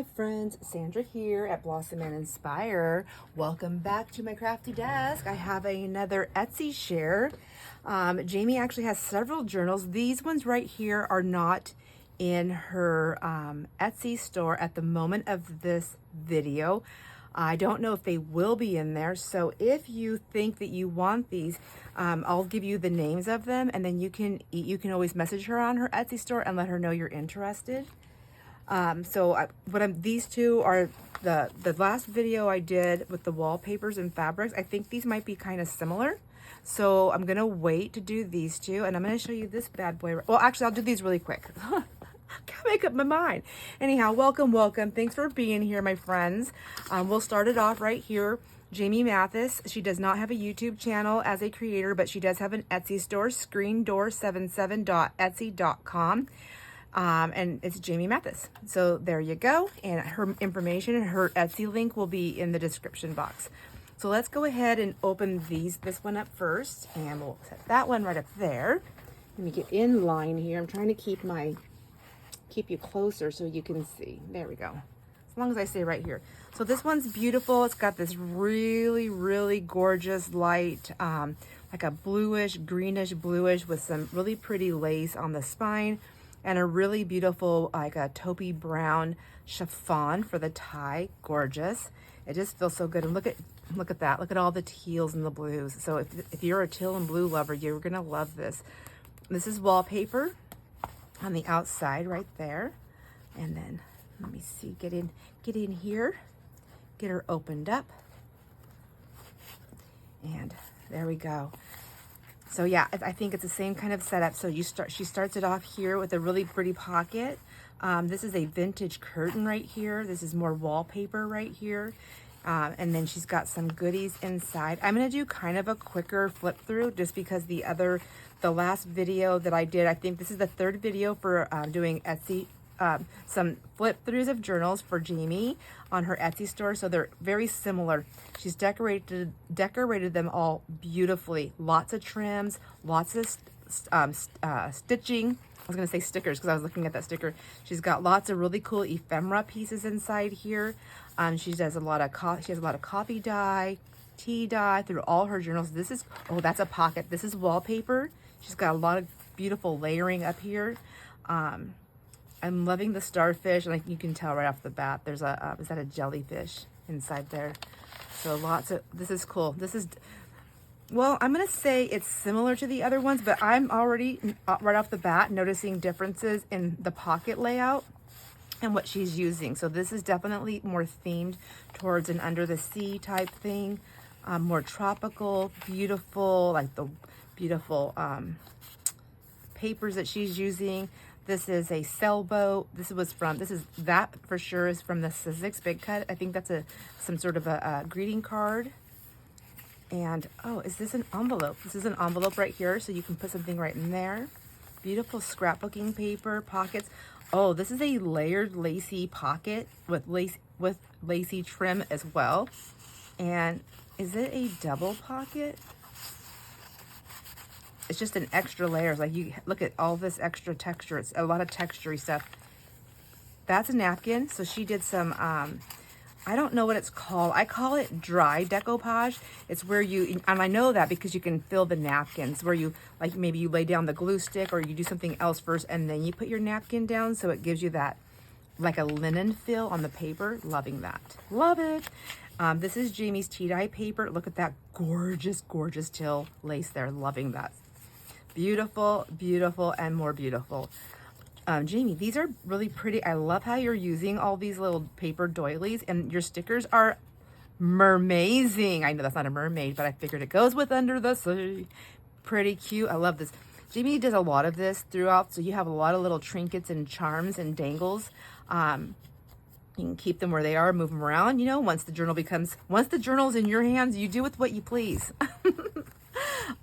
Hi friends, Sandra here at Blossom and Inspire. Welcome back to my crafty desk. I have another Etsy share. Jamie actually has several journals. These ones right here are not in her Etsy store at the moment of this video. I don't know if they will be in there. So if you think that you want these, I'll give you the names of them, and then you can always message her on her Etsy store and let her know you're interested. These two are the last video I did with the wallpapers and fabrics. I think these might be kind of similar. So I'm going to wait to do these two, and I'm going to show you this bad boy. Well, actually, I'll do these really quick. Can't make up my mind. Anyhow, welcome. Thanks for being here, my friends. We'll start it off right here. Jaime Mathis. She does not have a YouTube channel as a creator, but she does have an Etsy store, screendoor77.etsy.com. And it's Jaime Mathis. So there you go. And her information and her Etsy link will be in the description box. So let's go ahead and open this one up first, and we'll set that one right up there. Let me get in line here. I'm trying to keep you closer so you can see. There we go. As long as I stay right here. So this one's beautiful. It's got this really, really gorgeous light, like a bluish, greenish bluish with some really pretty lace on the spine, and a really beautiful, like a taupey brown chiffon for the tie. Gorgeous. It just feels so good. And look at that. Look at all the teals and the blues. So if you're a teal and blue lover, you're gonna love this. This is wallpaper on the outside right there. And then let me see, get in here, get her opened up. And there we go. So yeah, I think it's the same kind of setup. So she starts it off here with a really pretty pocket. This is a vintage curtain right here. This is more wallpaper right here. And then she's got some goodies inside. I'm gonna do kind of a quicker flip through just because the last video that I did, I think this is the third video for doing Etsy, some flip throughs of journals for Jamie on her Etsy store. So they're very similar. She's decorated them all beautifully. Lots of trims, lots of stitching. I was gonna say stickers because I was looking at that sticker. She's got lots of really cool ephemera pieces inside here. She has a lot of coffee dye, tea dye through all her journals. That's a pocket. This is wallpaper. She's got a lot of beautiful layering up here. I'm loving the starfish, and like you can tell right off the bat, there's is that a jellyfish inside there? So this is cool. Well, I'm gonna say it's similar to the other ones, but I'm already right off the bat noticing differences in the pocket layout and what she's using. So this is definitely more themed towards an under the sea type thing, more tropical, beautiful, like the beautiful papers that she's using. This is a sailboat. That for sure is from the Sizzix Big Cut. I think that's some sort of a greeting card. And is this an envelope? This is an envelope right here, so you can put something right in there. Beautiful scrapbooking paper, pockets. Oh, this is a layered lacy pocket with lacy trim as well. And is it a double pocket? It's just an extra layer. Like you look at all this extra texture. It's a lot of textury stuff. That's a napkin. So she did some, I don't know what it's called. I call it dry decoupage. It's where and I know that because you can fill the napkins where like maybe you lay down the glue stick or you do something else first and then you put your napkin down. So it gives you that like a linen feel on the paper. Loving that. Love it. This is Jamie's tea dye paper. Look at that gorgeous, gorgeous teal lace there. Loving that. Beautiful, beautiful, and more beautiful. Jamie, these are really pretty. I love how you're using all these little paper doilies, and your stickers are mermazing. I know that's not a mermaid, but I figured it goes with under the sea. Pretty cute. I love this. Jamie does a lot of this throughout, so you have a lot of little trinkets and charms and dangles. You can keep them where they are, move them around. You know, once the journal's in your hands, you do with what you please.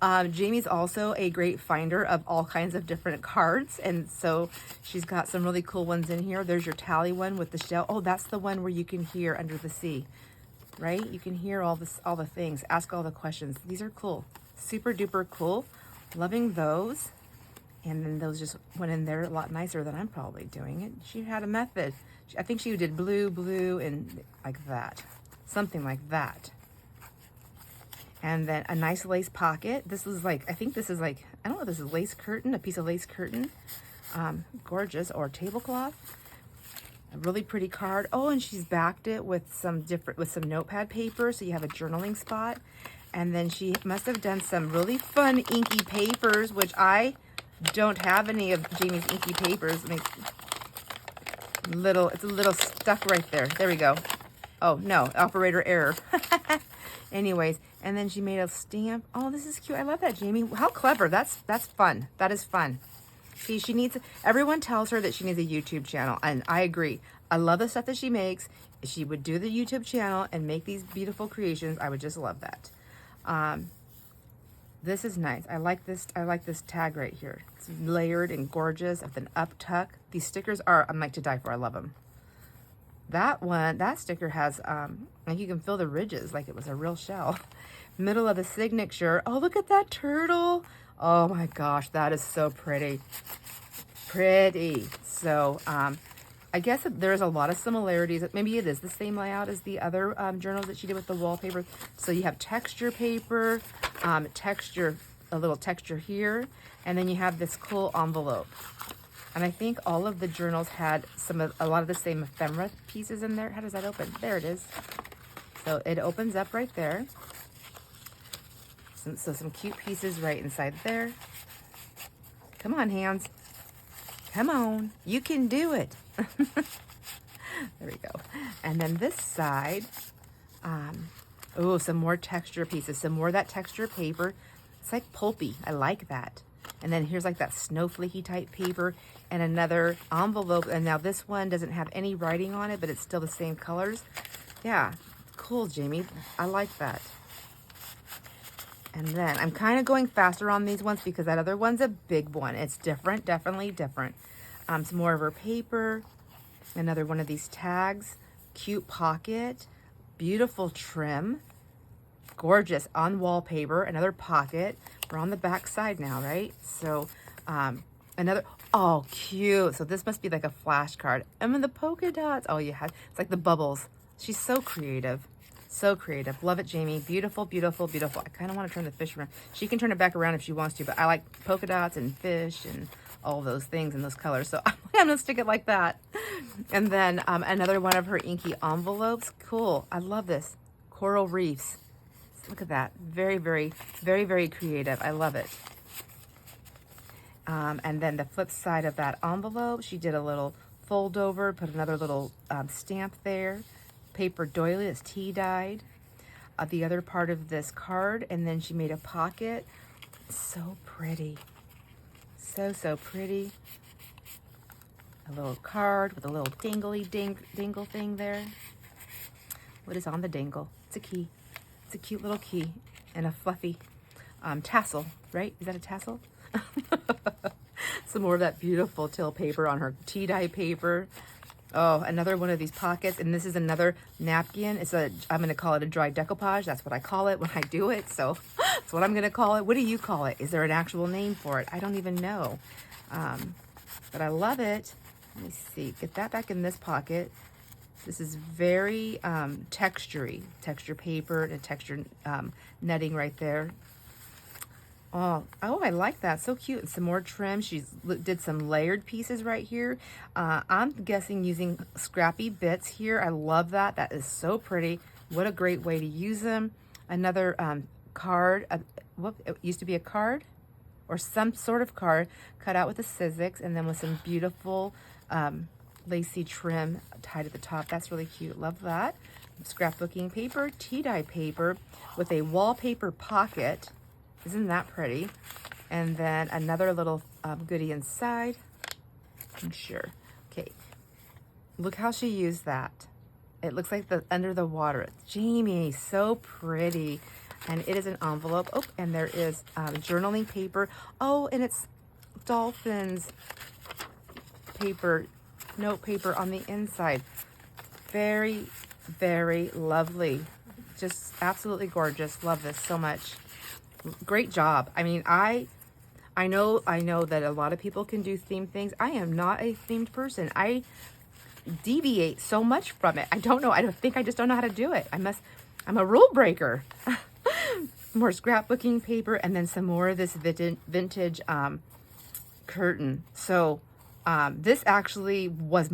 Jamie's also a great finder of all kinds of different cards, and so she's got some really cool ones in here. There's your tally one with the shell. Oh, that's the one where you can hear under the sea, right? You can hear all the things, ask all the questions. These are cool, super duper cool. Loving those. And then those just went in there a lot nicer than I'm probably doing it. She had a method. I think she did blue, blue, and like that. Something like that. And then a nice lace pocket. This is like, I think this is like, I don't know if this is lace curtain, a piece of lace curtain. Gorgeous, or tablecloth. A really pretty card. Oh, and she's backed it with some notepad paper, so you have a journaling spot. And then she must have done some really fun inky papers, which I don't have any of Jamie's inky papers. It's a little stuck right there. There we go. Oh no, operator error. Anyways, and then she made a stamp. Oh, this is cute. I love that, Jamie. How clever. That's fun. That is fun. See, she needs, everyone tells her that she needs a YouTube channel, and I agree. I love the stuff that she makes. If she would do the YouTube channel and make these beautiful creations, I would just love that. This is nice. I like this tag right here. It's layered and gorgeous with an up tuck. These stickers are, I'm like to die for. I love them. That sticker has, like you can feel the ridges like it was a real shell. Middle of the signature. Oh, look at that turtle. Oh my gosh, that is so pretty. Pretty. So, I guess there's a lot of similarities. Maybe it is the same layout as the other journals that she did with the wallpaper. So you have texture paper, a little texture here, and then you have this cool envelope. And I think all of the journals had a lot of the same ephemera pieces in there. How does that open? There it is. So it opens up right there. So some cute pieces right inside there. Come on, hands. Come on. You can do it. There we go. And then this side, oh, some more texture pieces. Some more of that texture paper. It's like pulpy. I like that. And then here's like that snowflakey type paper and another envelope. And now this one doesn't have any writing on it, but it's still the same colors. Yeah, cool, Jamie. I like that. And then I'm kind of going faster on these ones because that other one's a big one. It's different, definitely different. Some more of her paper, another one of these tags, cute pocket, beautiful trim, gorgeous on wallpaper, another pocket. We're on the back side now, right? So another, oh, cute. So this must be like a flashcard. And then the polka dots. Oh, yeah, it's like the bubbles. She's so creative. So creative. Love it, Jamie. Beautiful, beautiful, beautiful. I kind of want to turn the fish around. She can turn it back around if she wants to, but I like polka dots and fish and all those things and those colors. So I'm going to stick it like that. And then another one of her inky envelopes. Cool. I love this. Coral reefs. Look at that. Very, very, very, very creative. I love it. And then the flip side of that envelope, she did a little fold over, put another little stamp there. Paper doily is tea dyed. The other part of this card, and then she made a pocket. So pretty. So, so pretty. A little card with a little dingle thing there. What is on the dingle? It's a key. It's a cute little key and a fluffy tassel, right? Is that a tassel? Some more of that beautiful teal paper on her tea dye paper. Oh, another one of these pockets, and this is another napkin. I'm going to call it a dry decoupage. That's what I call it when I do it, so that's what I'm going to call it. What do you call it? Is there an actual name for it? I don't even know, but I love it. Let me see. Get that back in this pocket. This is very texture paper and texture netting right there. Oh, I like that. So cute. And some more trim. She did some layered pieces right here. I'm guessing using scrappy bits here. I love that. That is so pretty. What a great way to use them. Another card. It used to be a card or some sort of card cut out with a Sizzix and then with some beautiful lacy trim tied at the top. That's really cute. Love that. Scrapbooking paper, tea dye paper with a wallpaper pocket. Isn't that pretty? And then another little goodie inside. I'm sure. Okay. Look how she used that. It looks like the under the water. Jamie, so pretty. And it is an envelope. Oh, and there is journaling paper. Oh, and it's dolphins paper, note paper on the inside. Very, very lovely. Just absolutely gorgeous. Love this so much. Great job. I mean, I know that a lot of people can do themed things. I am not a themed person. deviate so much from it. I don't know. I think I just don't know how to do it. I'm a rule breaker. More scrapbooking paper, and then some more of this vintage curtain. So this actually was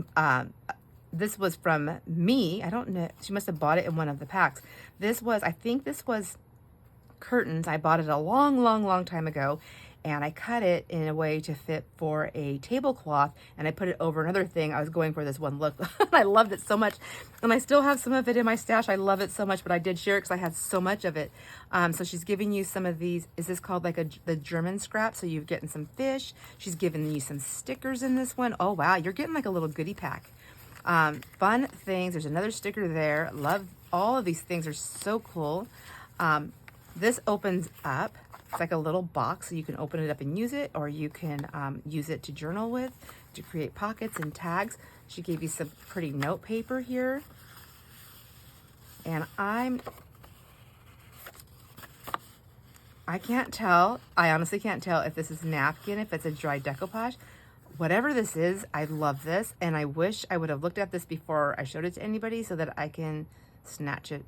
this was from me. I don't know. She must have bought it in one of the packs. I think this was curtains. I bought it a long time ago, and I cut it in a way to fit for a tablecloth, and I put it over another thing. I was going for this one look. I loved it so much, and I still have some of it in my stash. I love it so much, but I did share it because I had so much of it. So she's giving you some of these. Is this called like the German scrap? So you're getting some fish. She's giving you some stickers in this one. Oh wow, you're getting like a little goodie pack. Fun things. There's another sticker there. Love all of these things. Are so cool. This opens up. It's like a little box, so you can open it up and use it, or you can use it to journal with, to create pockets and tags. She gave you some pretty note paper here. And I can't tell, I honestly can't tell if this is napkin, if it's a dry decoupage. Whatever this is, I love this, and I wish I would have looked at this before I showed it to anybody so that I can snatch it.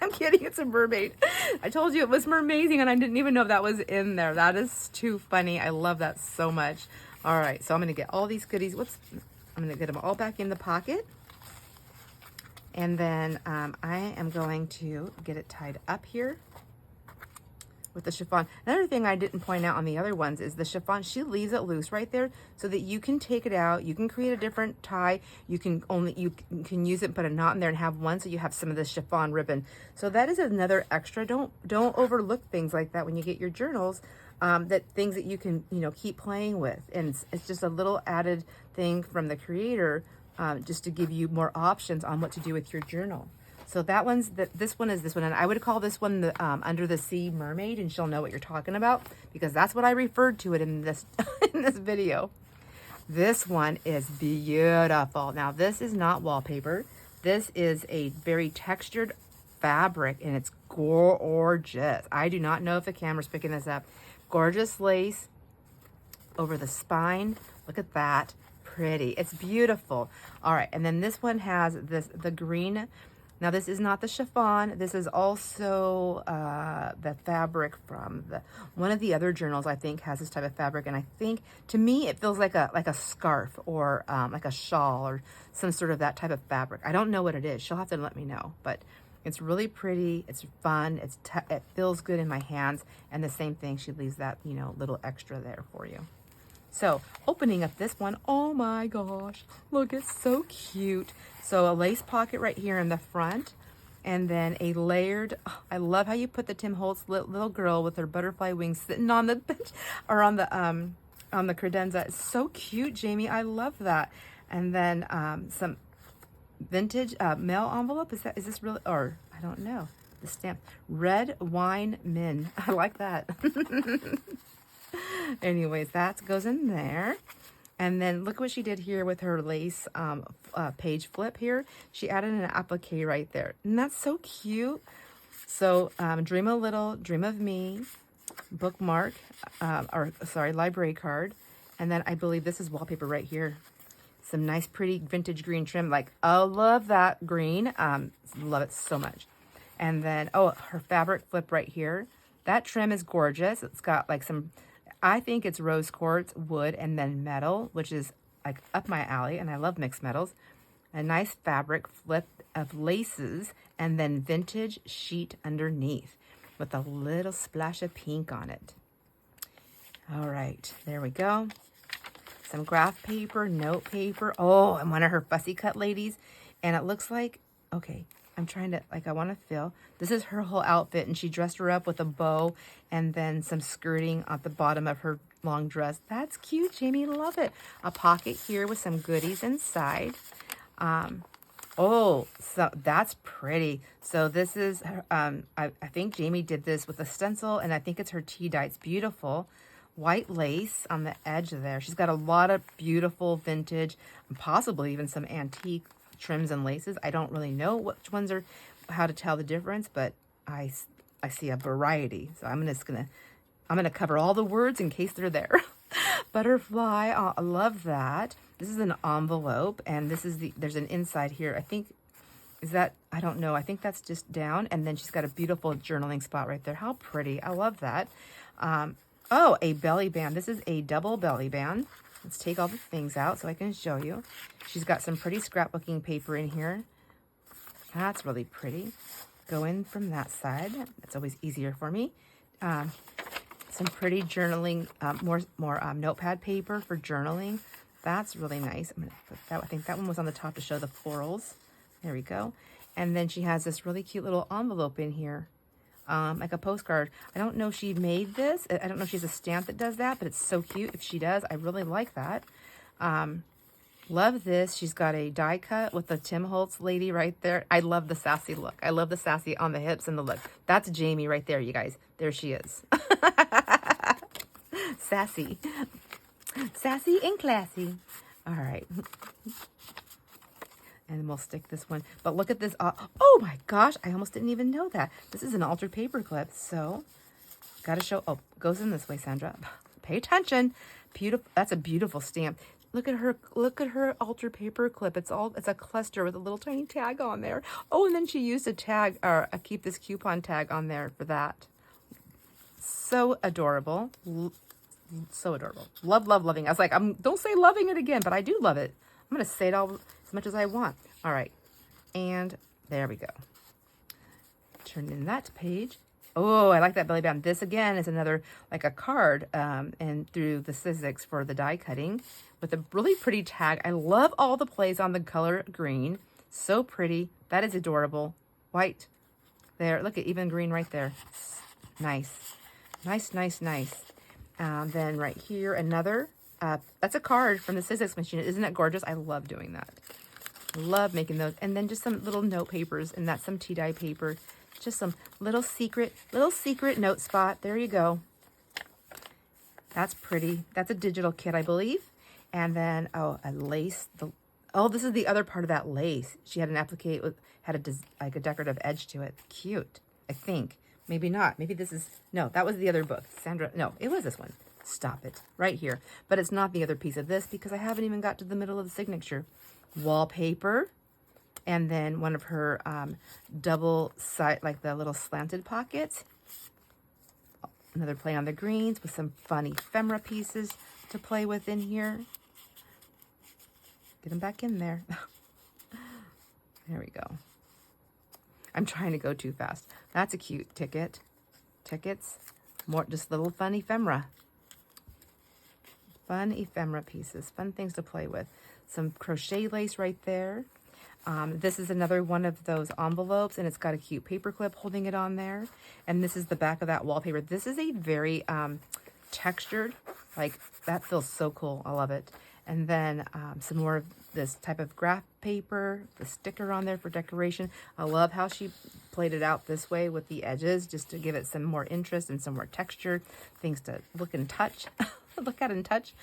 I'm kidding, it's a mermaid. I told you it was mermaiding, and I didn't even know that was in there. That is too funny. I love that so much. All right, so I'm gonna get all these goodies. I'm gonna get them all back in the pocket. And then I am going to get it tied up here with the chiffon. Another thing I didn't point out on the other ones is the chiffon. She leaves it loose right there so that you can take it out. You can create a different tie. You can use it and put a knot in there and have one, so you have some of the chiffon ribbon. So that is another extra. Don't overlook things like that when you get your journals. That things that you can keep playing with, and it's just a little added thing from the creator, just to give you more options on what to do with your journal. So this one is this one, and I would call this one the Under the Sea Mermaid, and she'll know what you're talking about because that's what I referred to it in this in this video. This one is beautiful. Now this is not wallpaper. This is a very textured fabric, and it's gorgeous. I do not know if the camera's picking this up. Gorgeous lace over the spine. Look at that. Pretty. It's beautiful. All right, and then this one has the green. Now this is not the chiffon. This is also the fabric from one of the other journals. I think has this type of fabric, and I think to me it feels like a scarf or like a shawl or some sort of that type of fabric. I don't know what it is. She'll have to let me know, but it's really pretty. It's fun. It feels good in my hands, and the same thing. She leaves that little extra there for you. So opening up this one, oh my gosh, look, it's so cute. So a lace pocket right here in the front, and then a layered, I love how you put the Tim Holtz little girl with her butterfly wings sitting on the bench or on the credenza. It's so cute, Jamie. I love that. And then some vintage mail envelope. Is this really, or I don't know, the stamp. Red Wine Min. I like that. Anyways, that goes in there. And then look what she did here with her lace page flip here. She added an applique right there. And that's so cute. So dream a little, dream of me, bookmark, library card. And then I believe this is wallpaper right here. Some nice pretty vintage green trim. Like, I love that green. Love it so much. And then, her fabric flip right here. That trim is gorgeous. It's got like some, I think it's rose quartz, wood, and then metal, which is like up my alley, and I love mixed metals. A nice fabric flip of laces, and then vintage sheet underneath with a little splash of pink on it. All right, there we go. Some graph paper, note paper. Oh, and one of her fussy cut ladies. And it looks like, okay, I'm trying to, I want to feel. This is her whole outfit, and she dressed her up with a bow and then some skirting at the bottom of her long dress. That's cute, Jamie. Love it. A pocket here with some goodies inside. So that's pretty. So this is, I think Jamie did this with a stencil, and I think it's her tea dye. It's beautiful. White lace on the edge there. She's got a lot of beautiful vintage, possibly even some antique trims and laces. I don't really know which ones are, how to tell the difference, but I see a variety. So I'm gonna cover all the words in case they're there. butterfly. Oh, I love that. This is an envelope, and this is there's an inside here. I think, is that, I don't know. I think that's just down, and then she's got a beautiful journaling spot right there. How pretty. I love that. Oh, a belly band. This is a double belly band. Let's take all the things out so I can show you. She's got some pretty scrapbooking paper in here. That's really pretty. Go in from that side. It's always easier for me. Some pretty journaling, more notepad paper for journaling. That's really nice. I'm gonna put that. I think that one was on the top to show the florals. There we go. And then she has this really cute little envelope in here, like a postcard. I don't know if she made this. I don't know if she has a stamp that does that, but it's so cute. If she does, I really like that. Love this. She's got a die cut with the Tim Holtz lady right there. I love the sassy look. I love the sassy on the hips and the look. That's Jamie right there, you guys. There she is. Sassy. Sassy and classy. All right. And we'll stick this one. But look at this. Oh my gosh. I almost didn't even know that. This is an altered paper clip. So, got to show. Oh, goes in this way, Sandra. Pay attention. Beautiful. That's a beautiful stamp. Look at her. Look at her altered paper clip. It's a cluster with a little tiny tag on there. Oh, and then she used a tag, or a keep this coupon tag on there for that. So adorable. So adorable. Love, love, loving. I was like, don't say loving it again, but I do love it. I'm going to say it all as much as I want. All right. And there we go. Turn in that page. Oh, I like that belly band. This, again, is another, like a card, and through the Sizzix for the die cutting with a really pretty tag. I love all the plays on the color green. So pretty. That is adorable. White. There. Look at even green right there. Nice. Nice, nice, nice. Then right here, another. That's a card from the Sizzix machine. Isn't that gorgeous? I love doing that. Love making those. And then just some little note papers, and that's some tea dye paper. Just some little secret note spot. There you go. That's pretty. That's a digital kit, I believe. And then, oh, a lace. Oh, this is the other part of that lace. She had an applique with, like a decorative edge to it. Cute, I think. Maybe not. Maybe this is, no, that was the other book. Sandra, no, it was this one. Stop it. Right here. But it's not the other piece of this because I haven't even got to the middle of the signature. Wallpaper. And then one of her double side, like the little slanted pockets. Another play on the greens with some fun ephemera pieces to play with in here. Get them back in there. There we go. I'm trying to go too fast. That's a cute ticket. Tickets. More just little fun ephemera. Fun ephemera pieces. Fun things to play with. Some crochet lace right there. This is another one of those envelopes, and it's got a cute paper clip holding it on there. And this is the back of that wallpaper. This is a very textured, like, that feels so cool. I love it. And then some more of this type of graph paper, the sticker on there for decoration. I love how she played it out this way with the edges, just to give it some more interest and some more texture, things to look and touch. Look at and touch.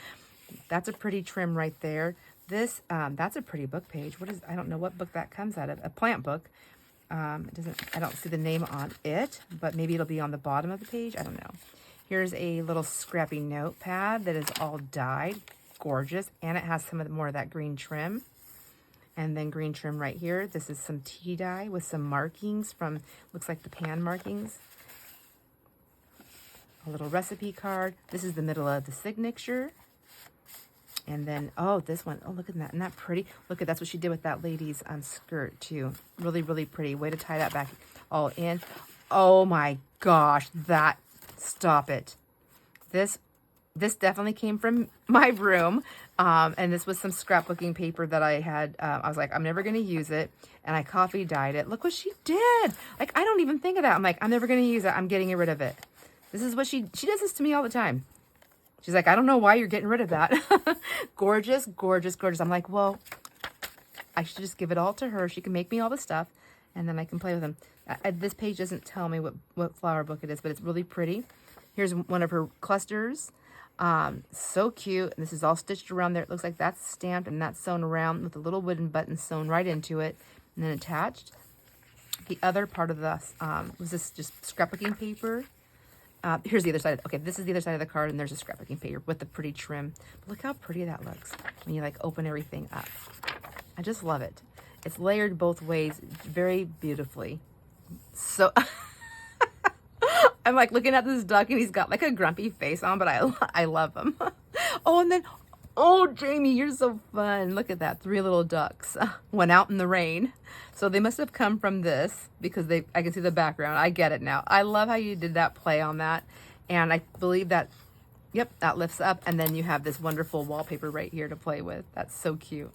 That's a pretty trim right there. This, that's a pretty book page. What is, I don't know what book that comes out of. A plant book. It doesn't, I don't see the name on it, but maybe it'll be on the bottom of the page. I don't know. Here's a little scrappy notepad that is all dyed. Gorgeous. And it has some of more of that green trim. And then green trim right here. This is some tea dye with some markings from, looks like the pan markings. A little recipe card. This is the middle of the signature. And then, oh, this one. Oh, look at that. Isn't that pretty? Look at, that's what she did with that lady's skirt, too. Really, really pretty. Way to tie that back all in. Oh, my gosh. That, stop it. This definitely came from my room. And this was some scrapbooking paper that I had. I was like, I'm never going to use it. And I coffee dyed it. Look what she did. Like, I don't even think of that. I'm like, I'm never going to use it. I'm getting rid of it. This is what she does this to me all the time. She's like, I don't know why you're getting rid of that. Gorgeous, gorgeous, gorgeous. I'm like, well, I should just give it all to her. She can make me all the stuff, and then I can play with them. This page doesn't tell me what flower book it is, but it's really pretty. Here's one of her clusters. So cute. And this is all stitched around there. It looks like that's stamped and that's sewn around with a little wooden button sewn right into it and then attached. The other part of this was this just scrapbooking paper. Here's the other side. Okay, this is the other side of the card, and there's a scrapbooking paper with the pretty trim. But look how pretty that looks when you like open everything up. I just love it. It's layered both ways very beautifully. So I'm like looking at this duck, and he's got like a grumpy face on, but I love him. Oh, and then, oh, Jamie, you're so fun. Look at that. 3 little ducks went out in the rain. So they must have come from this because I can see the background. I get it now. I love how you did that play on that. And I believe that, yep, that lifts up. And then you have this wonderful wallpaper right here to play with. That's so cute.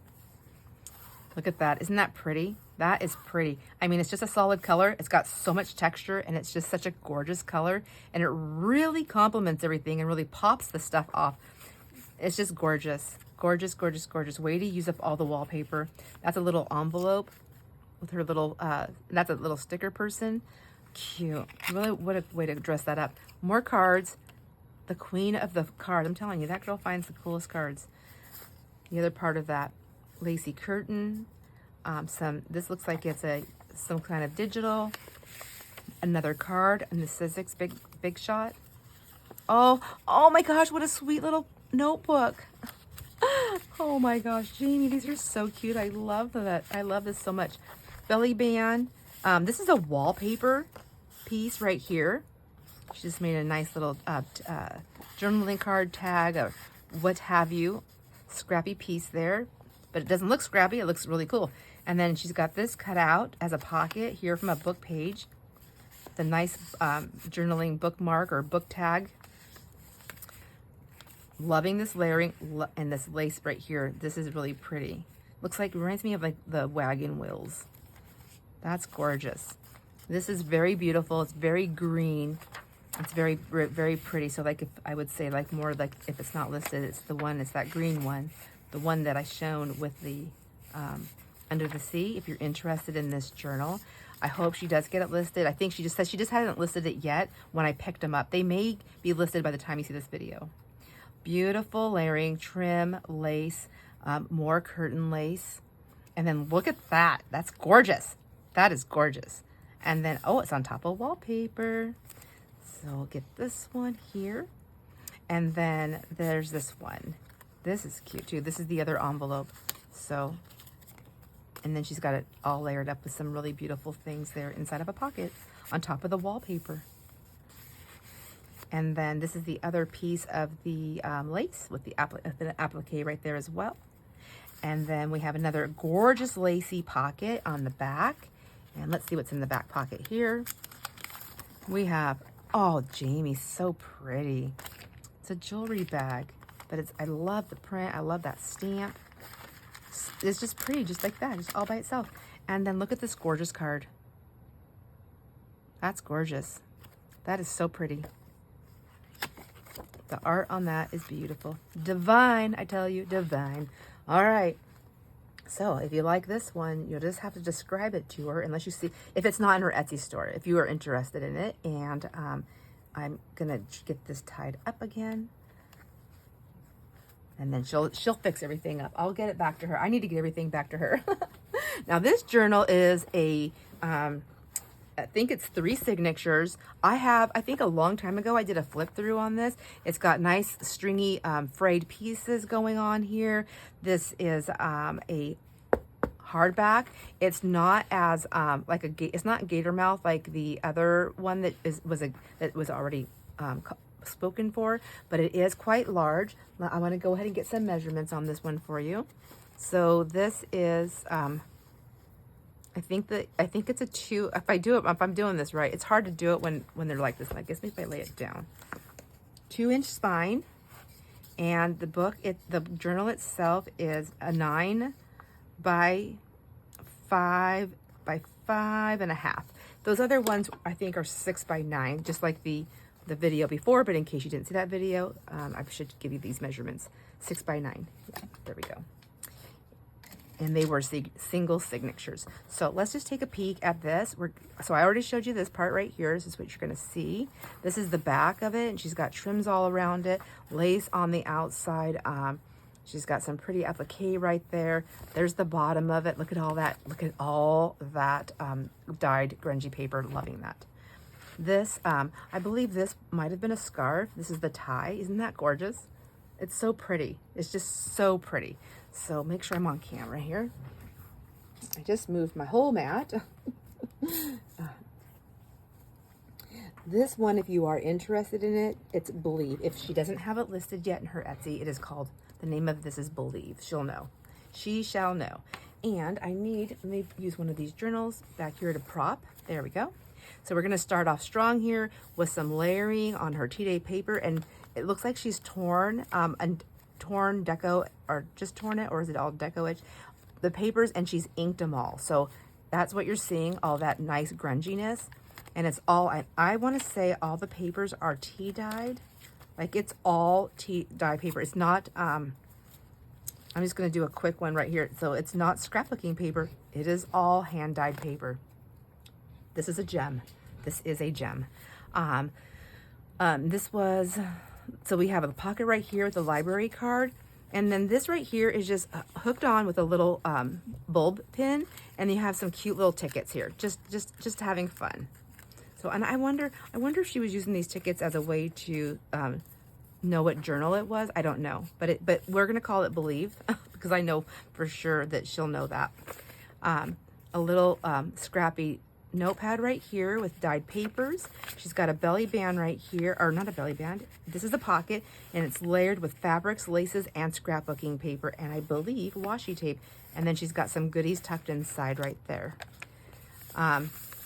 Look at that. Isn't that pretty? That is pretty. I mean, it's just a solid color. It's got so much texture, and it's just such a gorgeous color. And it really complements everything and really pops the stuff off. It's just gorgeous. Gorgeous, gorgeous, gorgeous. Way to use up all the wallpaper. That's a little envelope with her little, that's a little sticker person. Cute. Really, what a way to dress that up. More cards. The queen of the card. I'm telling you, that girl finds the coolest cards. The other part of that. Lacy curtain. This looks like it's some kind of digital. Another card. And the Sizzix big shot. Oh my gosh, what a sweet little notebook. Oh my gosh, Jamie, these are so cute. I love that. I love this so much. Belly band. This is a wallpaper piece right here. She just made a nice little journaling card tag or what have you. Scrappy piece there, but it doesn't look scrappy. It looks really cool. And then she's got this cut out as a pocket here from a book page. The nice journaling bookmark or book tag. Loving this layering and this lace right here. This is really pretty. Looks like, reminds me of like the wagon wheels. That's gorgeous. This is very beautiful. It's very green. It's very, very pretty. So like if I would say like more like if it's not listed, it's that green one. The one that I shown with the Under the Sea. If you're interested in this journal, I hope she does get it listed. I think she just said she just hadn't listed it yet when I picked them up. They may be listed by the time you see this video. Beautiful layering, trim, lace, more curtain lace. And then look at that. That's gorgeous. That is gorgeous. And then, oh, it's on top of wallpaper. So we'll get this one here. And then there's this one. This is cute too. This is the other envelope. So, and then she's got it all layered up with some really beautiful things there inside of a pocket on top of the wallpaper. And then this is the other piece of the lace with the applique right there as well. And then we have another gorgeous lacy pocket on the back. And let's see what's in the back pocket here. We have, oh, Jamie, so pretty. It's a jewelry bag, but I love the print. I love that stamp. It's just pretty, just like that, just all by itself. And then look at this gorgeous card. That's gorgeous. That is so pretty. The art on that is beautiful. Divine, I tell you, divine. All right. So if you like this one, you'll just have to describe it to her unless you see, if it's not in her Etsy store, if you are interested in it. And I'm going to get this tied up again. And then she'll fix everything up. I'll get it back to her. I need to get everything back to her. Now this journal is I think it's 3 signatures. I think a long time ago I did a flip through on this. It's got nice stringy frayed pieces going on here. This is a hardback. It's not as it's not gator mouth like the other one that was already spoken for, but it is quite large. I want to go ahead and get some measurements on this one for you. So this is I think it's a 2. If I'm doing this right, it's hard to do it when they're like this. I guess maybe if I lay it down. 2-inch spine, and the journal itself is a 9 by 5 by 5.5. Those other ones I think are 6 by 9, just like the video before. But in case you didn't see that video, I should give you these measurements. 6 by 9. Yeah, there we go. And they were single signatures. So let's just take a peek at this. So I already showed you this part right here. This is what you're going to see. This is the back of it, and she's got trims all around it, lace on the outside. She's got some pretty applique right there. There's the bottom of it. Look at all that. Look at all that dyed grungy paper. Loving that. This, I believe this might have been a scarf. This is the tie. Isn't that gorgeous? It's so pretty. It's just so pretty. So make sure I'm on camera here. I just moved my whole mat. This one, if you are interested in it, it's Believe. If she doesn't have it listed yet in her Etsy, it is called, the name of this is Believe. She'll know. She shall know. And let me use one of these journals back here to prop. There we go. So we're going to start off strong here with some layering on her tea day paper. And it looks like she's torn deco, or just torn it, or is it all deco edge? The papers, and she's inked them all. So that's what you're seeing, all that nice grunginess. And it's all, I want to say all the papers are tea dyed. Like it's all tea dye paper. It's not, I'm just going to do a quick one right here. So it's not scrapbooking paper. It is all hand dyed paper. This is a gem. This is a gem. This was, so we have a pocket right here with the library card. And then this right here is just hooked on with a little bulb pin. And you have some cute little tickets here. Just having fun. So, and I wonder if she was using these tickets as a way to know what journal it was. I don't know, but we're gonna call it Believe because I know for sure that she'll know that. A little scrappy notepad right here with dyed papers. She's got a belly band right here, or not a belly band. This is the pocket, and it's layered with fabrics, laces, and scrapbooking paper, and I believe washi tape. And then she's got some goodies tucked inside right there.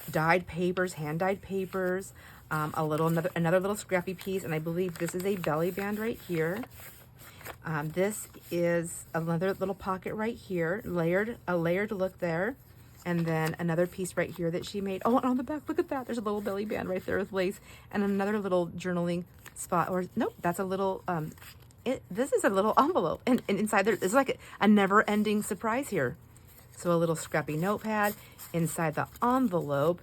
Dyed papers, hand dyed papers, another little scrappy piece, and I believe this is a belly band right here. This is another little pocket right here, a layered look there, and then another piece right here that she made. Oh, and on the back, look at that. There's a little belly band right there with lace, and another little journaling spot. Or nope, that's a little. This is a little envelope, and inside there's like a never-ending surprise here. So a little scrappy notepad inside the envelope,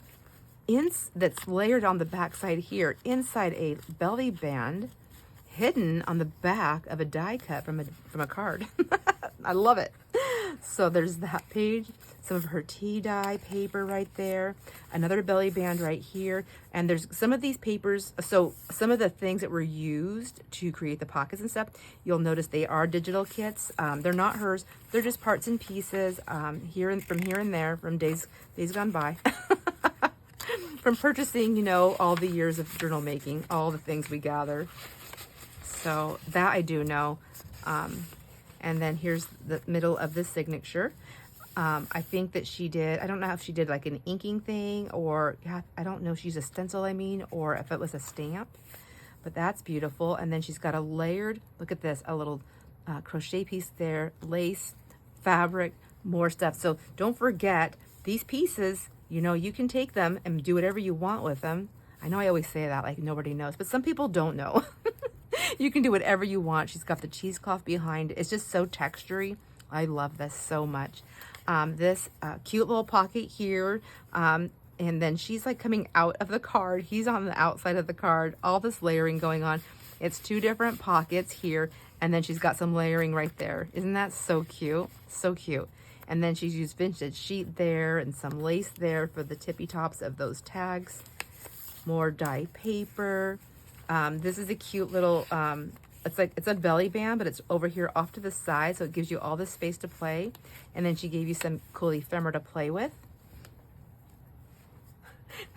that's layered on the back side here, inside a belly band, hidden on the back of a die cut from a card. I love it. So there's that page, some of her tea dye paper right there, another belly band right here, and there's some of these papers. So some of the things that were used to create the pockets and stuff, you'll notice they are digital kits. They're not hers. They're just parts and pieces from here and there from days gone by. From purchasing, you know, all the years of journal making, all the things we gather. So that I do know. And then here's the middle of the signature. I think that she did, I don't know if she did like an inking thing, or I don't know if she's a stencil, or if it was a stamp, but that's beautiful. And then she's got a layered, look at this, a little crochet piece there, lace, fabric, more stuff. So don't forget these pieces, you know, you can take them and do whatever you want with them. I know I always say that like nobody knows, but some people don't know. You can do whatever you want. She's got the cheesecloth behind. It's just so textury. I love this so much. This cute little pocket here. And then she's like coming out of the card. He's on the outside of the card. All this layering going on. It's two different pockets here. And then she's got some layering right there. Isn't that so cute? So cute. And then she's used vintage sheet there and some lace there for the tippy tops of those tags. More dye paper. This is a cute little, it's a belly band, but it's over here off to the side, so it gives you all this space to play. And then she gave you some cool ephemera to play with.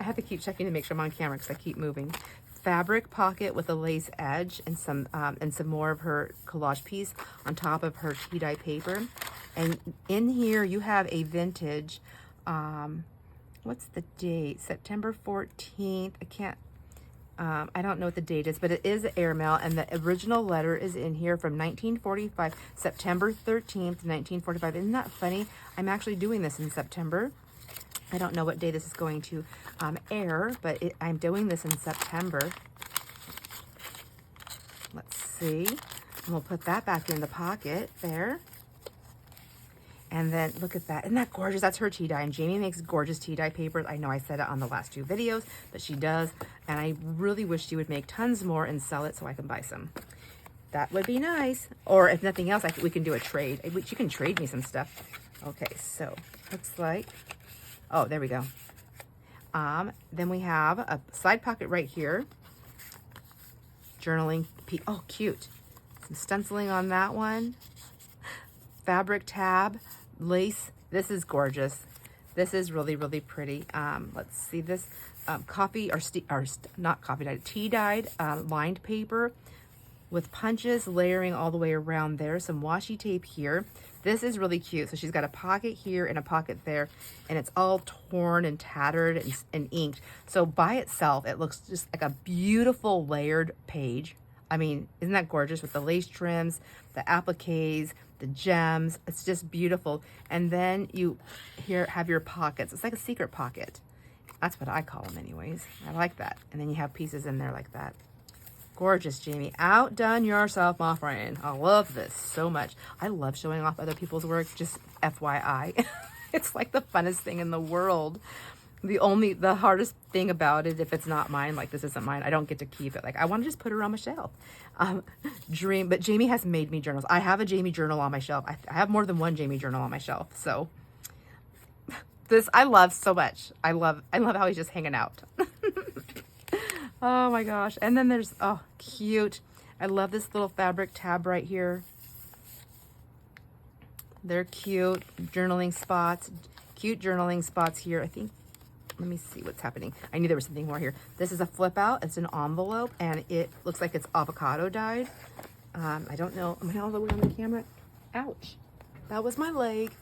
I have to keep checking to make sure I'm on camera because I keep moving. Fabric pocket with a lace edge and some more of her collage piece on top of her tea dye paper. And in here you have a vintage, what's the date? September 14th. I don't know what the date is, but it is airmail, and the original letter is in here from 1945, September 13th, 1945. Isn't that funny? I'm actually doing this in September. I don't know what day this is going to air, but I'm doing this in September. Let's see. And we'll put that back in the pocket there. And then look at that. Isn't that gorgeous? That's her tea dye. And Jamie makes gorgeous tea dye papers. I know I said it on the last two videos, but she does. And I really wish she would make tons more and sell it so I can buy some. That would be nice. Or if nothing else, we can do a trade. She can trade me some stuff. Okay, so looks like, oh, there we go. Then we have a side pocket right here. Journaling piece. Oh, cute. Some stenciling on that one. Fabric tab, lace. This is gorgeous. This is really, really pretty. Let's see this. Coffee or not coffee dyed, tea dyed lined paper with punches layering all the way around there. Some washi tape here. This is really cute. So she's got a pocket here and a pocket there, and it's all torn and tattered and inked. So by itself, it looks just like a beautiful layered page. I mean, isn't that gorgeous with the lace trims, the appliques, the gems? It's just beautiful. And then you here have your pockets. It's like a secret pocket. That's what I call them anyways. I like that. And then you have pieces in there like that. Gorgeous, Jamie. Outdone yourself, my friend. I love this so much. I love showing off other people's work, just FYI. It's like the funnest thing in the world. The hardest thing about it, if it's not mine, like this isn't mine, I don't get to keep it. Like I want to just put it on my shelf. But Jamie has made me journals. I have a Jamie journal on my shelf. I have more than one Jamie journal on my shelf. So this I love so much. I love how he's just hanging out. Oh my gosh. And then there's, oh, cute. I love this little fabric tab right here. They're cute. Journaling spots. Cute journaling spots here. I think, let me see what's happening. I knew there was something more here. This is a flip out. It's an envelope and it looks like it's avocado dyed. I don't know. Am I all the way on the camera? Ouch. That was my leg.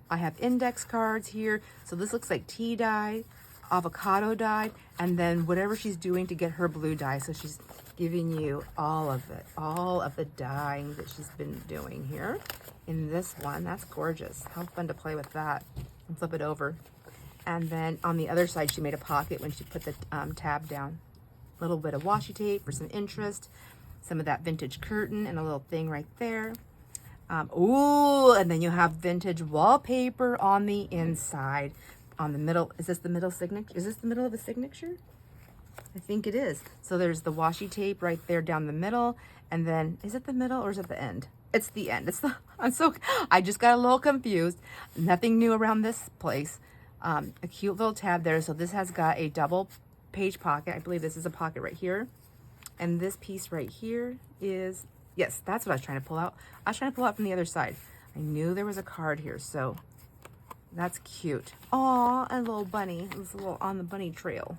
I have index cards here. So this looks like tea dye, avocado dye, and then whatever she's doing to get her blue dye. So she's giving you all of it, all of the dyeing that she's been doing here in this one. That's gorgeous. How fun to play with that and flip it over. And then on the other side, she made a pocket when she put the tab down. A little bit of washi tape for some interest, some of that vintage curtain and a little thing right there. Ooh, and then you have vintage wallpaper on the inside. On the middle, is this the middle signature? Is this the middle of a signature? I think it is. So there's the washi tape right there down the middle. And then, is it the middle or is it the end? It's the end. It's the, I just got a little confused. Nothing new around this place. A cute little tab there. So this has got a double page pocket. I believe this is a pocket right here. And this piece right here is, yes, that's what I was trying to pull out. I was trying to pull out from the other side. I knew there was a card here, so that's cute. Aw, a little bunny. It's a little on the bunny trail.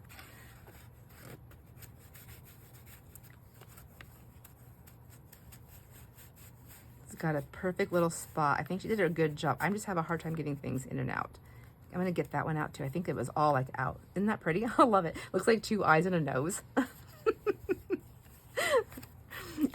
It's got a perfect little spot. I think she did a good job. I just have a hard time getting things in and out. I'm gonna get that one out too. I think it was all like out. Isn't that pretty? I love it. Looks like two eyes and a nose.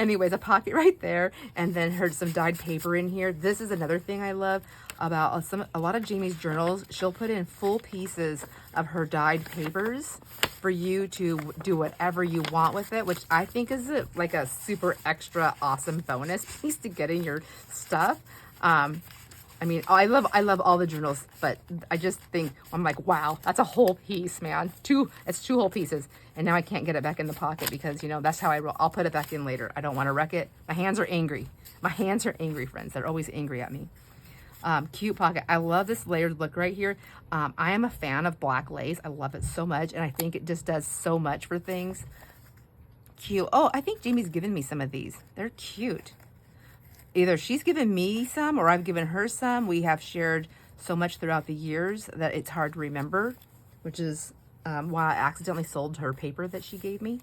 Anyways, a pocket right there, and then some dyed paper in here. This is another thing I love about a lot of Jamie's journals. She'll put in full pieces of her dyed papers for you to do whatever you want with it, which I think is like a super extra awesome bonus piece to get in your stuff. I mean, I love all the journals, but I just think, I'm like, wow, that's a whole piece, man. It's two whole pieces. And now I can't get it back in the pocket because, you know, that's how I roll. I'll put it back in later. I don't want to wreck it. My hands are angry. My hands are angry, friends. They're always angry at me. Cute pocket. I love this layered look right here. I am a fan of black lace. I love it so much. And I think it just does so much for things. Cute. Oh, I think Jamie's given me some of these. They're cute. Either she's given me some or I've given her some. We have shared so much throughout the years that it's hard to remember, which is why I accidentally sold her paper that she gave me.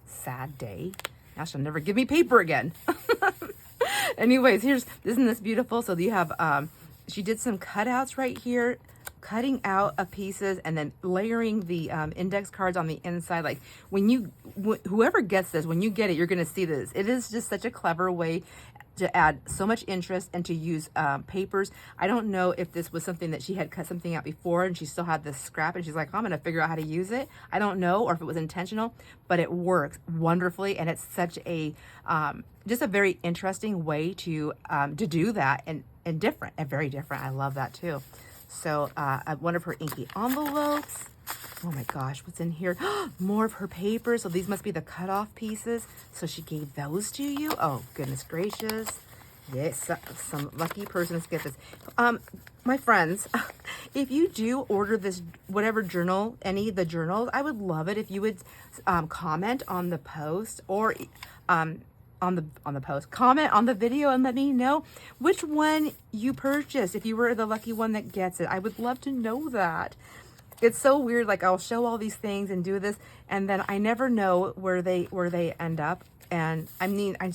Sad day. Now she'll never give me paper again. Anyways, isn't this beautiful? So you have, she did some cutouts right here, cutting out of pieces and then layering the index cards on the inside. Like whoever gets this, when you get it, you're going to see this. It is just such a clever way to add so much interest and to use papers. I don't know if this was something that she had cut something out before and she still had this scrap and she's like, I'm gonna figure out how to use it. I don't know, or if it was intentional, but it works wonderfully. And it's such a, just a very interesting way to do that and different and very different. I love that too. So one of her inky envelopes. Oh my gosh, what's in here? More of her papers. So these must be the cutoff pieces. So she gave those to you. Oh, goodness gracious. Yes, some lucky persons get this. My friends, if you do order this, whatever journal, any of the journals, I would love it if you would comment on the post, or on the post, comment on the video and let me know which one you purchased. If you were the lucky one that gets it, I would love to know that. It's so weird. Like, I'll show all these things and do this, and then I never know where they end up. And I mean, I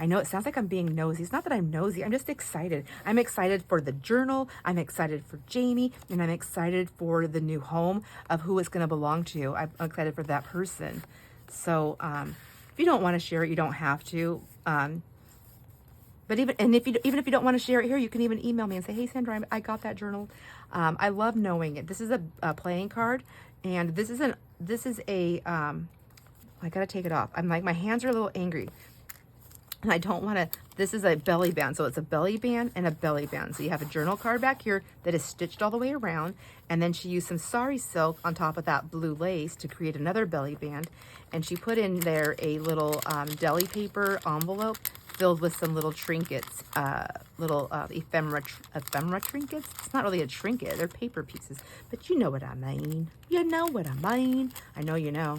know it sounds like I'm being nosy. It's not that I'm nosy. I'm just excited. I'm excited for the journal. I'm excited for Jamie, and I'm excited for the new home of who it's going to belong to. I'm excited for that person. So, if you don't want to share it, you don't have to. But even if you don't want to share it here, you can even email me and say, "Hey, Sandra, I got that journal." I love knowing it. This is a playing card, and this is a I gotta take it off. I'm like, my hands are a little angry, and I don't want to. This is a belly band, so it's a belly band and a belly band. So you have a journal card back here that is stitched all the way around, and then she used some sari silk on top of that blue lace to create another belly band, and she put in there a little deli paper envelope filled with some little trinkets, little ephemera trinkets. It's not really a trinket, they're paper pieces, but you know what I mean. You know what I mean. I know you know.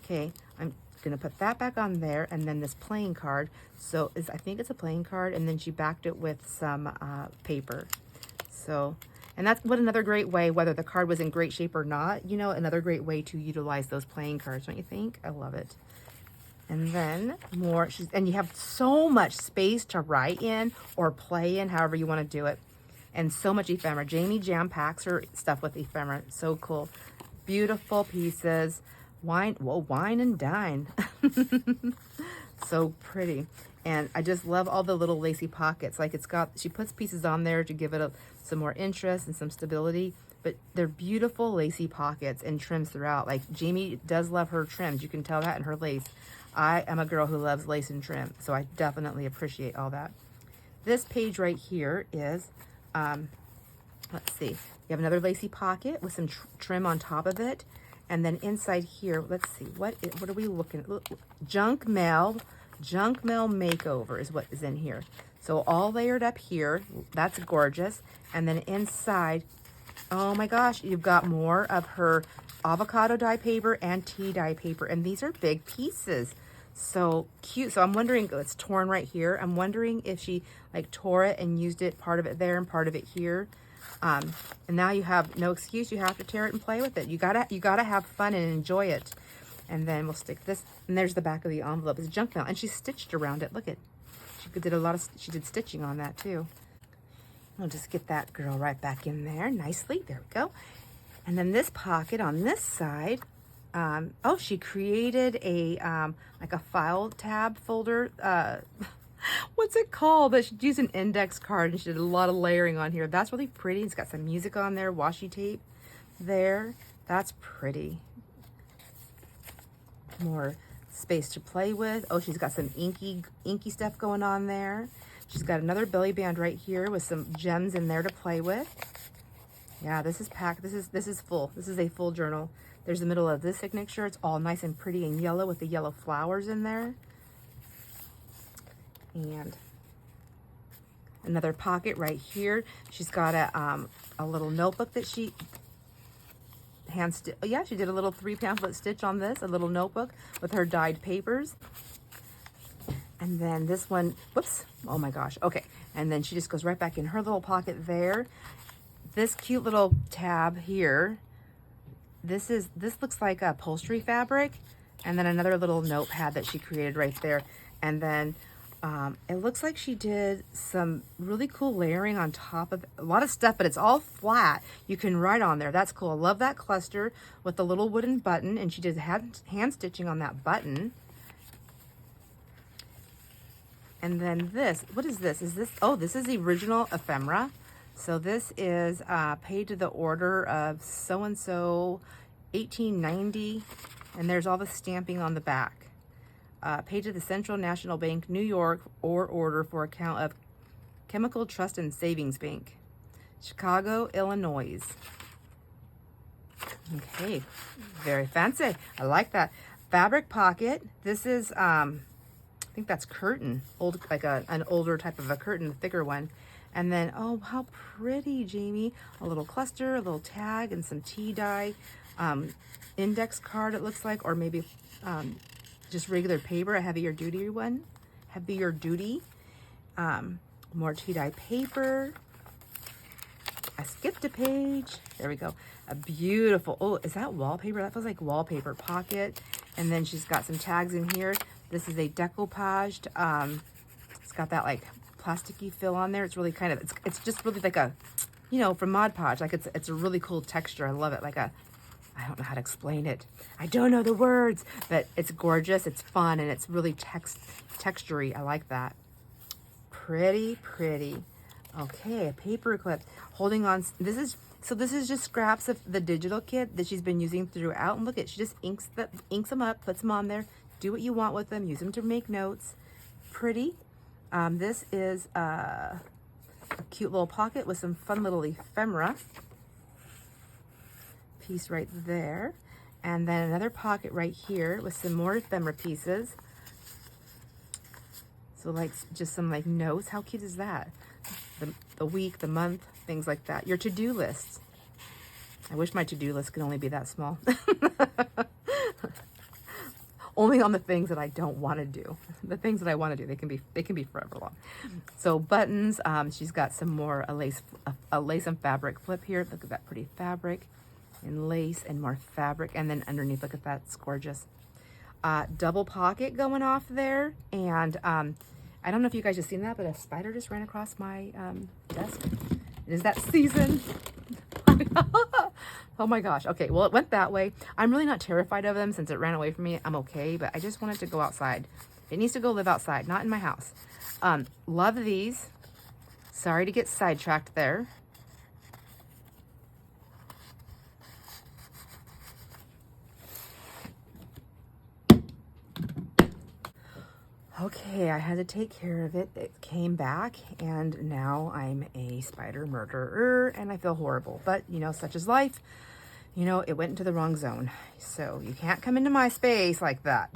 Okay, I'm gonna put that back on there, and then this playing card. So I think it's a playing card, and then she backed it with some paper. So, and that's what another great way, whether the card was in great shape or not, you know, another great way to utilize those playing cards, don't you think? I love it. And then more, and you have so much space to write in or play in, however you want to do it. And so much ephemera. Jamie jam packs her stuff with ephemera. So cool. Beautiful pieces. Wine and dine. So pretty. And I just love all the little lacy pockets. Like, she puts pieces on there to give it some more interest and some stability. But they're beautiful lacy pockets and trims throughout. Like, Jamie does love her trims. You can tell that in her lace. I am a girl who loves lace and trim, so I definitely appreciate all that. This page right here is, let's see. You have another lacy pocket with some trim on top of it. And then inside here, let's see, what are we looking at? Junk mail makeover is what is in here. So all layered up here, that's gorgeous. And then inside, oh my gosh, you've got more of her avocado dye paper and tea dye paper. And these are big pieces. So cute. So I'm wondering, it's torn right here. I'm wondering if she like tore it and used it, part of it there and part of it here. And now you have no excuse. You have to tear it and play with it. You gotta have fun and enjoy it. And then we'll stick this, and there's the back of the envelope. It's junk mail, and she stitched around it. Look at, she did stitching on that too. We'll just get that girl right back in there nicely. There we go. And then this pocket on this side, oh, she created a like a file tab folder. What's it called? But she used an index card, and she did a lot of layering on here. That's really pretty. It's got some music on there, washi tape there. That's pretty. More space to play with. Oh, she's got some inky stuff going on there. She's got another belly band right here with some gems in there to play with. Yeah, this is packed. This is full. This is a full journal. There's the middle of this signature. It's all nice and pretty and yellow with the yellow flowers in there. And another pocket right here. She's got a little notebook that she she did a little 3 pamphlet stitch on this, a little notebook with her dyed papers. And then this one, whoops, oh my gosh, okay. And then she just goes right back in her little pocket there. This cute little tab here, this looks like a upholstery fabric. And then another little notepad that she created right there. And then it looks like she did some really cool layering on top of a lot of stuff, but it's all flat. You can write on there. That's cool. I love that cluster with the little wooden button, and she did hand stitching on that button. And then this, what is this? Oh, this is the original ephemera. So this is paid to the order of so-and-so 1890, and there's all the stamping on the back. Paid to the Central National Bank, New York, or order for account of Chemical Trust and Savings Bank, Chicago, Illinois. Okay, very fancy. I like that. Fabric pocket. This is think that's curtain, old, like an older type of a curtain, a thicker one. And then, oh, how pretty, Jamie. A little cluster, a little tag, and some tea dye. Index card, it looks like, or maybe just regular paper, a heavier duty one. Heavier duty. More tea dye paper. I skipped a page. There we go. A beautiful, oh, is that wallpaper? That feels like wallpaper pocket. And then she's got some tags in here. This is a decoupaged. It's got that like plasticky fill on there. It's really kind of, it's just really like a, you know, from Mod Podge, like it's a really cool texture. I love it. Like a, I don't know how to explain it. I don't know the words, but it's gorgeous. It's fun, and it's really textury. I like that. Pretty, pretty. Okay, a paper clip. Holding on. This is just scraps of the digital kit that she's been using throughout. And look at, she just inks them up, puts them on there. Do what you want with them. Use them to make notes. Pretty. This is a cute little pocket with some fun little ephemera. Piece right there. And then another pocket right here with some more ephemera pieces. So like just some like notes. How cute is that? The week, the month, things like that. Your to-do list. I wish my to-do list could only be that small. Only on the things that I don't want to do. The things that I want to do, they can be forever long. So buttons. She's got some more a lace and fabric flip here. Look at that pretty fabric and lace and more fabric. And then underneath, look at that, it's gorgeous. Double pocket going off there. And I don't know if you guys have seen that, but a spider just ran across my desk. It is that season. Oh my gosh. Okay, well, it went that way. I'm really not terrified of them since it ran away from me. I'm okay, but I just wanted to go outside. It needs to go live outside, not in my house. Love these. Sorry to get sidetracked there. Okay, I had to take care of it. It came back, and now I'm a spider murderer, and I feel horrible. But, you know, such is life. You know, it went into the wrong zone. So you can't come into my space like that.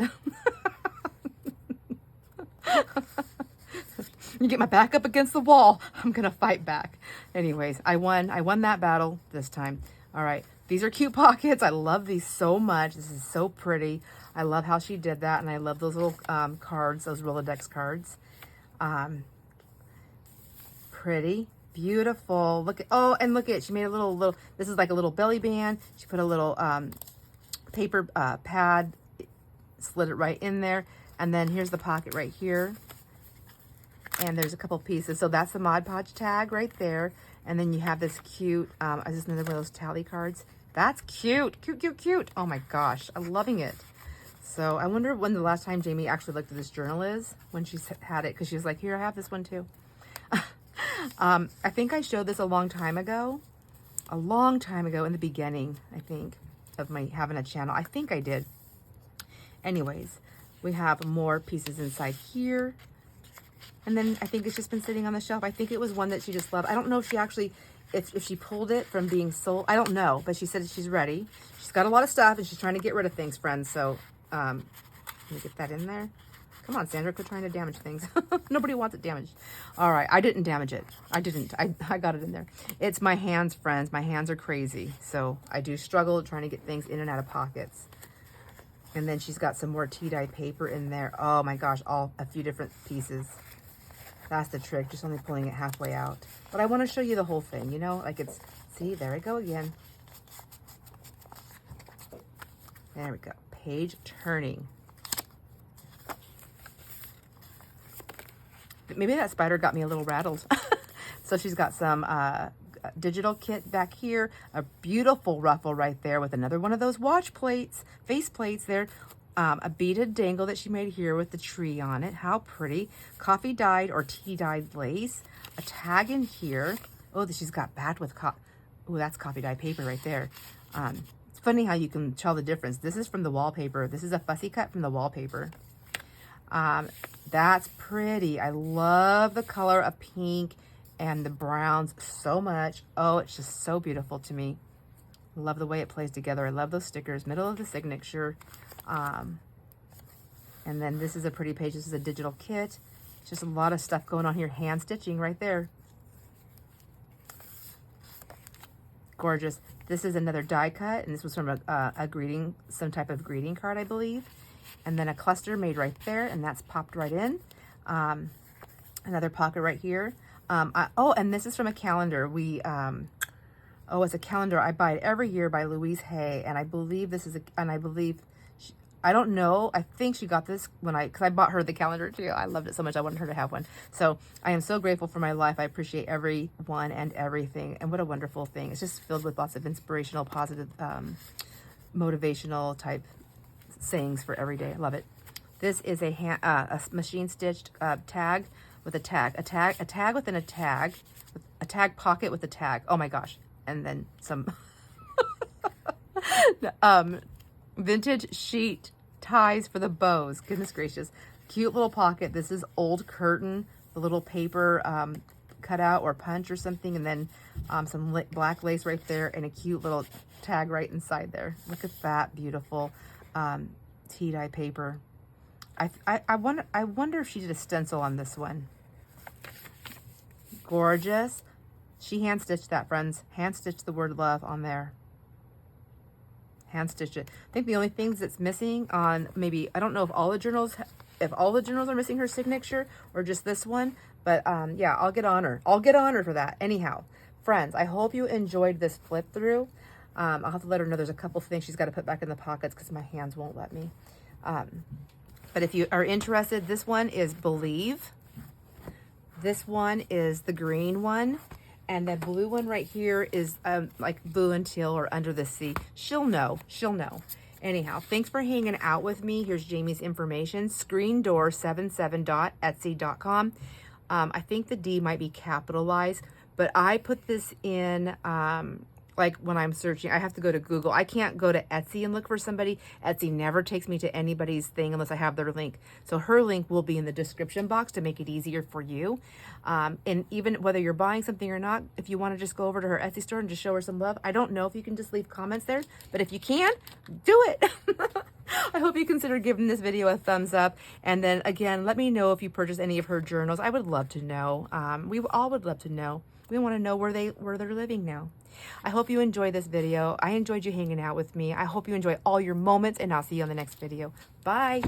You get my back up against the wall, I'm going to fight back. Anyways, I won that battle this time. All right, these are cute pockets. I love these so much. This is so pretty. I love how she did that, and I love those little cards, those Rolodex cards. Pretty, beautiful. Look at, oh, and look at, she made a little, this is like a little belly band. She put a little paper pad, slid it right in there, and then here's the pocket right here. And there's a couple pieces. So that's the Mod Podge tag right there. And then you have this cute, is this another one of those tally cards? That's cute, cute, cute, cute. Oh my gosh, I'm loving it. So I wonder when the last time Jamie actually looked at this journal is, when she's had it, because she was like, here, I have this one too. I think I showed this a long time ago in the beginning, I think, of my having a channel. I think I did. Anyways, we have more pieces inside here. And then I think it's just been sitting on the shelf. I think it was one that she just loved. I don't know if she actually, if she pulled it from being sold. I don't know, but she said she's ready. She's got a lot of stuff and she's trying to get rid of things, friends. So, let me get that in there. Come on, Sandra, quit trying to damage things. Nobody wants it damaged. All right, I didn't damage it. I didn't. I got it in there. It's my hands, friends. My hands are crazy. So I do struggle trying to get things in and out of pockets. And then she's got some more tea dye paper in there. Oh my gosh, a few different pieces. That's the trick, just only pulling it halfway out. But I want to show you the whole thing, you know, like it's, see, there we go again. There we go, page turning. Maybe that spider got me a little rattled. So she's got some digital kit back here, a beautiful ruffle right there with another one of those watch plates, face plates there. A beaded dangle that she made here with the tree on it. How pretty. Coffee dyed or tea dyed lace. A tag in here. Oh, she's got backed with that's coffee dyed paper right there. It's funny how you can tell the difference. This is from the wallpaper. This is a fussy cut from the wallpaper. That's pretty. I love the color of pink and the browns so much. Oh, it's just so beautiful to me. Love the way it plays together. I love those stickers. Middle of the signature. And then this is a pretty page. This is a digital kit. Just a lot of stuff going on here. Hand stitching right there. Gorgeous. This is another die cut, and this was from a greeting, some type of greeting card, I believe. And then a cluster made right there, and that's popped right in. Another pocket right here. Oh, and this is from a calendar. Oh, it's a calendar. I buy it every year by Louise Hay, and I believe this is I don't know. I think she got this because I bought her the calendar too. I loved it so much. I wanted her to have one. So I am so grateful for my life. I appreciate everyone and everything. And what a wonderful thing. It's just filled with lots of inspirational, positive, motivational type sayings for every day. I love it. This is a machine stitched tag with a tag within a tag, a tag pocket with a tag. Oh my gosh. And then some vintage sheet ties for the bows. Goodness gracious. Cute little pocket. This is old curtain, the little paper cutout or punch or something, and then some black lace right there and a cute little tag right inside there. Look at that beautiful tea-dye paper. I wonder if she did a stencil on this one. Gorgeous. She hand stitched that, friends. Hand stitched the word love on there. Hand stitched it. I think the only things that's missing on maybe, I don't know if all the journals are missing her signature or just this one, but yeah, I'll get on her. I'll get on her for that. Anyhow, friends, I hope you enjoyed this flip through. I'll have to let her know there's a couple things she's got to put back in the pockets because my hands won't let me. But if you are interested, this one is Believe. This one is the green one. And the blue one right here is like Blue and Teal or Under the Sea. She'll know. She'll know. Anyhow, thanks for hanging out with me. Here's Jamie's information. Screendoor77.etsy.com. I think the D might be capitalized, but I put this in like when I'm searching. I have to go to Google. I can't go to Etsy and look for somebody. Etsy never takes me to anybody's thing unless I have their link. So her link will be in the description box to make it easier for you. And even whether you're buying something or not, if you want to just go over to her Etsy store and just show her some love, I don't know if you can just leave comments there, but if you can, do it. I hope you consider giving this video a thumbs up. And then again, let me know if you purchase any of her journals. I would love to know. We all would love to know. We want to know where they're living now. I hope you enjoyed this video. I enjoyed you hanging out with me. I hope you enjoy all your moments, and I'll see you on the next video. Bye.